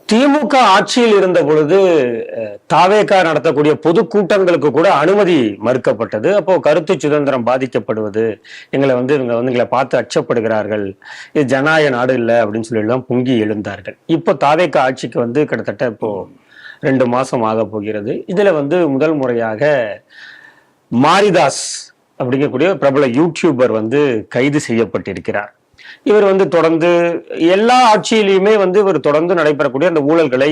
திமுக ஆட்சியில் இருந்த பொழுது தாவேகா நடத்தக்கூடிய பொதுக்கூட்டங்களுக்கு கூட அனுமதி மறுக்கப்பட்டது. அப்போ கருத்து சுதந்திரம் பாதிக்கப்படுவது, எங்களை இவங்க எங்களை பார்த்து அச்சப்படுகிறார்கள், இது ஜனநாயக நாடு இல்லை அப்படின்னு சொல்லி எல்லாம் பொங்கி எழுந்தார்கள். இப்போ தாவேகா ஆட்சிக்கு கிட்டத்தட்ட இப்போ 2 மாசம் ஆக போகிறது. இதுல முதல் முறையாக மாரிதாஸ் அப்படிங்கக்கூடிய பிரபல யூடியூபர் கைது செய்யப்பட்டிருக்கிறார். இவர் தொடர்ந்து எல்லா ஆட்சியிலையுமே இவர் தொடர்ந்து நடைபெறக்கூடிய அந்த ஊழல்களை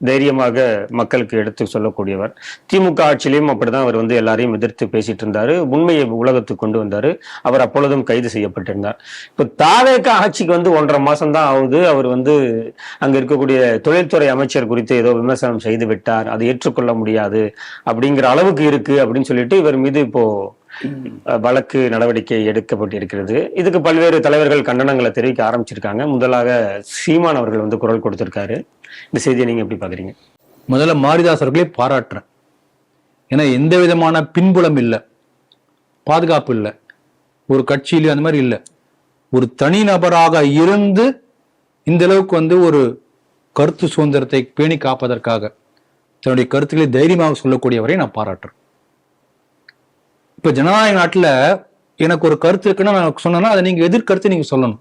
தைரியமாக மக்களுக்கு எடுத்து சொல்லக்கூடியவர். திமுக ஆட்சியிலையும் அப்படிதான் அவர் எல்லாரையும் எதிர்த்து பேசிட்டு இருந்தாரு, உண்மையை உலகத்துக்கு கொண்டு வந்தாரு. அவர் அப்பொழுதும் கைது செய்யப்பட்டிருந்தார். இப்ப தாவேக ஆட்சிக்கு 1.5 மாசம் தான் ஆகுது. அவர் அங்க இருக்கக்கூடிய தொழில்துறை அமைச்சர் குறித்து ஏதோ விமர்சனம் செய்து விட்டார், அதை ஏற்றுக்கொள்ள முடியாது அப்படிங்கிற அளவுக்கு இருக்கு அப்படின்னு சொல்லிட்டு இவர் மீது இப்போ வழக்கு நடவடிக்கை எடுக்கப்பட்டிருக்கிறது. இதுக்கு பல்வேறு தலைவர்கள் கண்டனங்களை தெரிவிக்க ஆரம்பிச்சிருக்காங்க. முதலாக சீமான் அவர்கள் குரல் கொடுத்திருக்காரு. இந்த செய்தியை நீங்க எப்படி பாக்குறீங்க? முதல்ல மாரிதாஸ் அவர்களே பாராட்டுறேன். ஏன்னா எந்த விதமான பின்புலம் இல்லை, பாதுகாப்பு இல்லை, ஒரு கட்சியில அந்த மாதிரி இல்லை. ஒரு தனிநபராக இருந்து இந்த அளவுக்கு ஒரு கருத்து சுதந்திரத்தை பேணி காப்பதற்காக தன்னுடைய கருத்துக்களை தைரியமாக சொல்லக்கூடியவரை நான் பாராட்டுறேன். இப்ப ஜனநாயக நாட்டுல எனக்கு ஒரு கருத்து இருக்குன்னா நான் சொன்னேன்னா அதை நீங்க எதிர்கருத்து நீங்க சொல்லணும்.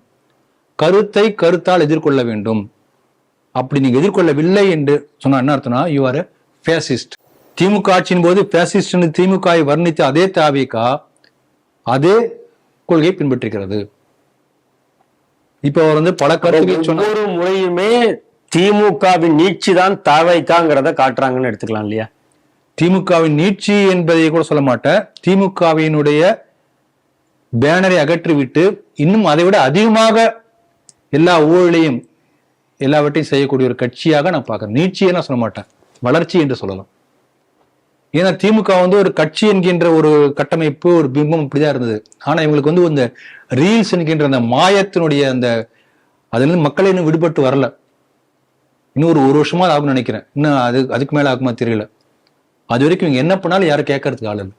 கருத்தை கருத்தால் எதிர்கொள்ள வேண்டும். அப்படி நீங்க எதிர்கொள்ளவில்லை என்று சொன்னா என்ன அர்த்தம்னா யூ ஆர் ஃபேசிஸ்ட். திமுக ஆட்சியின் போது ஃபேசிஸ்ட் திமுக வர்ணித்த அதே தாவேகா அதே கொள்கையை பின்பற்றுகிறது. இப்ப அவர் பல கருத்துக்கள் சொன்ன ஒரு முறையுமே திமுகவின் நீட்சி தான் தாவேகாங்கிறத காட்டுறாங்கன்னு எடுத்துக்கலாம் இல்லையா? திமுகவின் நீட்சி என்பதை கூட சொல்ல மாட்டேன். திமுகவினுடைய பேனரை அகற்றிவிட்டு இன்னும் அதை விட அதிகமாக எல்லா ஊழலையும் எல்லாவற்றையும் செய்யக்கூடிய ஒரு கட்சியாக நான் பார்க்கிறேன். நீட்சியை நான் சொல்ல மாட்டேன், வளர்ச்சி என்று சொல்லலாம். ஏன்னா திமுக ஒரு கட்சி என்கின்ற ஒரு கட்டமைப்பு, ஒரு பிம்பம் இப்படிதான் இருந்தது. ஆனா இவங்களுக்கு இந்த ரீல்ஸ் என்கின்ற அந்த மாயத்தினுடைய அந்த அதுல இருந்து மக்கள் இன்னும் விடுபட்டு வரல. இன்னும் ஒரு வருஷமா ஆகும்னு நினைக்கிறேன். இன்னும் அதுக்கு மேல ஆகுமா தெரியல. அது வரைக்கும் இவங்க என்ன பண்ணாலும் யாரும் கேட்கறதுக்கு ஆள் இல்லை.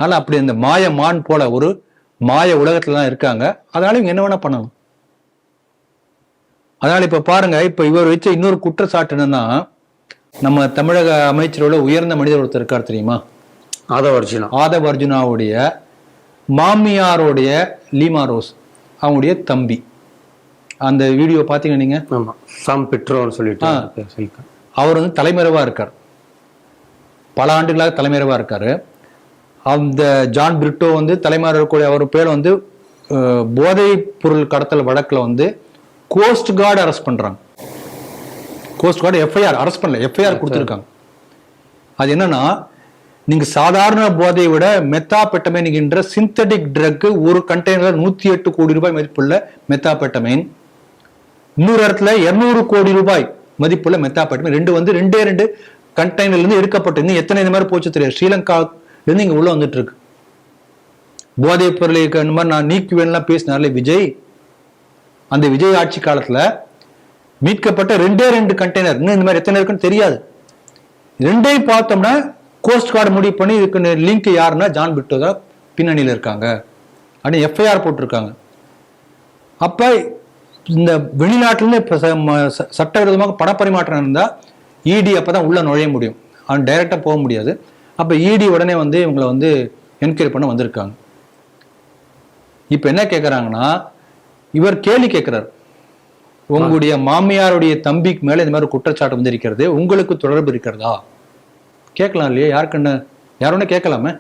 ஆனா அப்படி அந்த மாய மான் போல ஒரு மாய உலகத்துல தான் இருக்காங்க. அதனால இவங்க என்ன வேணா பண்ணணும். அதனால இப்ப பாருங்க, இப்ப இவர் வச்ச இன்னொரு குற்றச்சாட்டு என்னன்னா, நம்ம தமிழக அமைச்சரோட உயர்ந்த மனிதர் ஒருத்தர் இருக்கார் தெரியுமா, ஆதவ அர்ஜுனாவுடைய மாமியாருடைய லீமா ரோஸ் அவங்களுடைய தம்பி. அந்த வீடியோ பாத்தீங்க நீங்க? அவர் தலைமறைவா இருக்கார், பல ஆண்டுகளாக தலைமறைவா இருக்காரு. அந்த ஜான் பிரிட்டோ தலைமறைவா இருக்கக்கூடிய அவர் பேர் போதை பொருள் கடத்தல் வழக்குல கோஸ்ட் கார்டு அரெஸ்ட் பண்றாங்க. கோஸ்ட் கார்டு எஃப்ஐஆர் அரெஸ்ட் பண்ணல, எஃப்ஐஆர் கொடுத்துருக்காங்க. அது என்னன்னா, நீங்க சாதாரண போதையை விட மெத்தாபெட்டமைன் என்கின்ற சிந்தட்டிக் ட்ரக் ஒரு கண்டெய்னர் 108 கோடி ரூபாய் மதிப்புள்ள மெத்தாபெட்டமைன், இன்னொரு இடத்துல 200 கோடி ரூபாய் மதிப்புள்ள மெத்தாபெட்டமைன், ரெண்டு கண்டெய்னர்ல இருந்து எடுக்கப்பட்டு இன்னும் எத்தனை இந்த மாதிரி போச்சு தெரியாது. ஸ்ரீலங்கால இருந்து இங்க உள்ள வந்துட்டு இருக்கு. போதை பொருளை இந்த மாதிரி நான் நீக்குவேன்லாம் பேசினார்ல விஜய், அந்த விஜய் ஆட்சி காலத்துல மீட்கப்பட்ட 2 கண்டெய்னர், இன்னும் இந்த மாதிரி எத்தனை இருக்குன்னு தெரியாது. 2ஐயும் பார்த்தோம்னா கோஸ்ட் கார்டு முடிவு பண்ணி இதுக்கு லிங்க் யாருன்னா ஜான் பிரிட்டோ தான் பின்னணியில இருக்காங்க அப்படின்னு எஃப்ஐஆர் போட்டிருக்காங்க. அப்ப இந்த வெளிநாட்டுல இருந்து சட்டவிரோதமாக பணப்பரிமாற்றம் இருந்தா இடி அப்பதான் உள்ள நுழைய முடியும், அவன் டைரக்டா போக முடியாது. அப்ப இடி உடனே இவங்களை என்கொயரி பண்ண வந்திருக்காங்க. இப்ப என்ன கேட்கறாங்கன்னா, இவர் கேள்வி கேட்கிறார், உங்களுடைய மாமியாருடைய தம்பிக்கு மேல இந்த மாதிரி குற்றச்சாட்டு வந்திருக்கிறது, உங்களுக்கு தொடர்பு இருக்கிறதா? கேட்கலாம் இல்லையா? யாருக்குன்னு யாருன்னு கேட்கலாமே.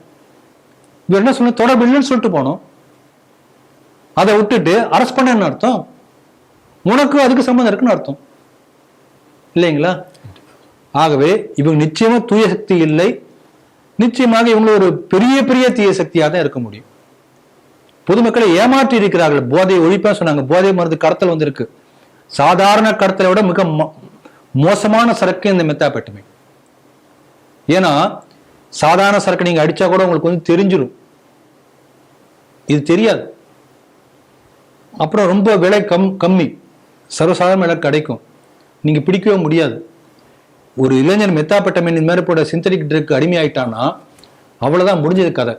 இவர் என்ன சொன்ன, தொடர்பு இல்லைன்னு சொல்லிட்டு போனோம். அதை விட்டுட்டு அரெஸ்ட் பண்ண என்ன அர்த்தம்? உனக்கு அதுக்கு சம்பந்தம் இருக்குன்னு அர்த்தம் இல்லைங்களா? ஆகவே இவங்க நிச்சயமா தூய சக்தி இல்லை. நிச்சயமாக இவங்க ஒரு பெரிய பெரிய தீய சக்தியாக தான் இருக்க முடியும். பொதுமக்களை ஏமாற்றி இருக்கிறார்கள். போதையை ஒழிப்பா சொன்னாங்க, போதை மருந்து கடத்தல் வந்திருக்கு. சாதாரண கடத்தலை விட மிக மோசமான சரக்கு இந்த மெத்தாபெட்டமைன். ஏன்னா சாதாரண சரக்கு நீங்க அடிச்சா கூட உங்களுக்கு தெரிஞ்சிடும், இது தெரியாது. அப்புறம் ரொம்ப விலை கம்மி, சர்வசாதாரண விலை கிடைக்கும், நீங்க பிடிக்கவே முடியாது. ஒரு இளைஞர் மெத்தாபெட்டமைன் இந்த மாதிரி போட சிந்தட்டிக் ட்ரக் அடிமையாயிட்டான்னா அவ்வளவுதான், முடிஞ்சது கதை.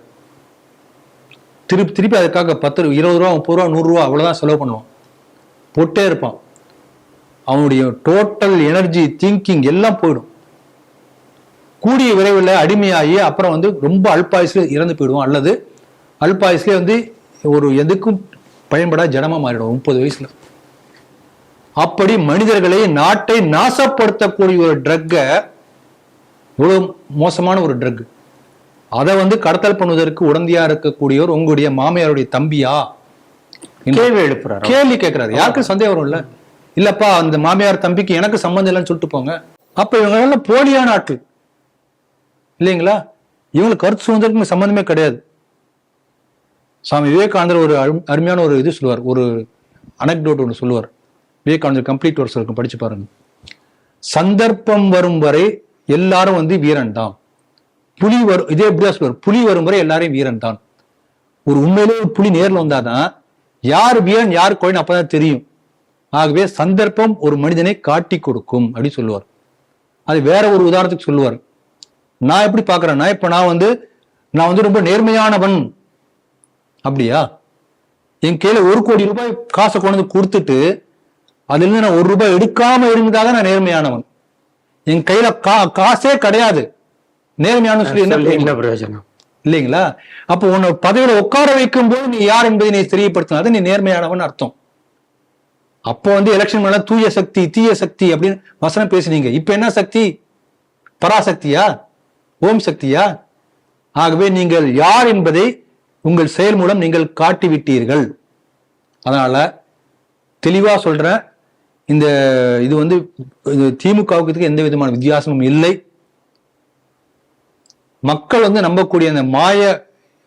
திருப்பி அதுக்காக 10 ரூபா 20 ரூபா 30 ரூபா 100 ரூபா அவ்வளவுதான் செலவு பண்ணுவான், போட்டே இருப்பான். அவனுடைய டோட்டல் எனர்ஜி, திங்கிங் எல்லாம் போயிடும். கூடிய விரைவில் அடிமையாகி அப்புறம் வந்து ரொம்ப அல்பாயுஸ்ல இறந்து போயிடுவோம், அல்லது அல்பாயுஸ்லேயே வந்து ஒரு எதுக்கும் பயன்படாத ஜனமா மாறிடும் 30 வயசுல. அப்படி மனிதர்களை, நாட்டை நாசப்படுத்தக்கூடிய ஒரு ட்ரக்கை, இவ்வளவு மோசமான ஒரு ட்ரக், அதை வந்து கடத்தல் பண்ணுவதற்கு உடந்தையா இருக்கக்கூடியவர் உங்களுடைய மாமியாருடைய தம்பியா? கேள்வி எழுப்புறாரு, கேள்வி கேட்கிறாரு. யாருக்கு சந்தேகம் வரும்? இல்லப்பா அந்த மாமியார் தம்பிக்கு எனக்கு சம்பந்தம் இல்லைன்னு சொல்லிட்டு போங்க. அப்ப இவங்க எல்லாம் போலியான ஆட்கள் இல்லைங்களா? இவங்களுக்கு கருத்து சுதந்திரத்துக்கு சம்பந்தமே கிடையாது. சுவாமி விவேகானந்தர் ஒரு அருமையான ஒரு இது சொல்லுவார், ஒரு அனெக்டோட் ஒன்று சொல்லுவார். விவேகானந்தர் கம்ப்ளீட் ஒர்க்ஸ் இருக்கும், படிச்சு பாருங்க. சந்தர்ப்பம் வரும் வரை எல்லாரும் வந்து வீரன் தான். புலி வரும், இதே எப்படியா சொல்லுவார், புலி வரும் வரை எல்லாரையும் வீரன் தான். ஒரு உண்மையிலே ஒரு புலி நேர்ல வந்தாதான் யார் வீரன் யார் கோயின் அப்பதான் தெரியும். ஆகவே சந்தர்ப்பம் ஒரு மனிதனை காட்டி கொடுக்கும் அப்படின்னு சொல்லுவார். அது வேற ஒரு உதாரணத்துக்கு சொல்லுவார். நான் எப்படி பாக்குறேன்னா, இப்ப நான் வந்து ரொம்ப நேர்மையானவன் அப்படியா? என் கையில 1 கோடி ரூபாய் காசை கொண்டு வந்து கொடுத்துட்டு அதுல இருந்து நான் 1 ரூபாய் எடுக்காம இருந்தாதான் நான் நேர்மையானவன். என் கையில காசே கிடையாது, நேர்மையான சொல்லி என்ன பிரயோஜனம் இல்லைங்களா? அப்போ உன்னை பதவியில உட்கார வைக்கும் போது நீ யார் என்பதை நீ தெரியப்படுத்தினா நீ நேர்மையானவன் அர்த்தம். அப்போ வந்து எலெக்ஷன் மேல தூய சக்தி தீய சக்தி அப்படின்னு வசனம் பேசினீங்க. இப்ப என்ன சக்தி? பராசக்தியா? ஓம் சக்தியா? ஆகவே நீங்கள் யார் என்பதை உங்கள் செயல் மூலம் நீங்கள் காட்டிவிட்டீர்கள். அதனால தெளிவா சொல்றேன், இந்த இது வந்து திமுகவுக்கு எந்த விதமான வித்தியாசமும் இல்லை. மக்கள் வந்து நம்பக்கூடிய அந்த மாய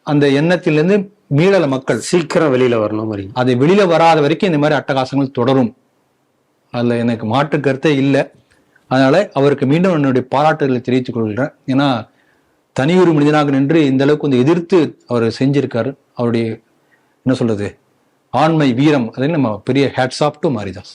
அந்த எண்ணத்திலிருந்து மீளல மக்கள் சீக்கிரம் வெளியில வரணும். அது வெளியில வராத வரைக்கும் இந்த மாதிரி அட்டகாசங்கள் தொடரும். அதுல எனக்கு மாற்று கருத்தே இல்லை. அதனால அவருக்கு மீண்டும் என்னுடைய பாராட்டுகளை தெரிவித்துக் கொள்கிறேன். ஏன்னா தனியொரு மனிதனாக நின்று இந்த அளவுக்கு வந்து எதிர்த்து அவர் செஞ்சிருக்காரு. அவருடைய என்ன சொல்றது, ஆண்மை வீரம், அதை நம்ம பெரிய ஹேட்ஸ் ஆஃப் டு மாரிதாஸ்.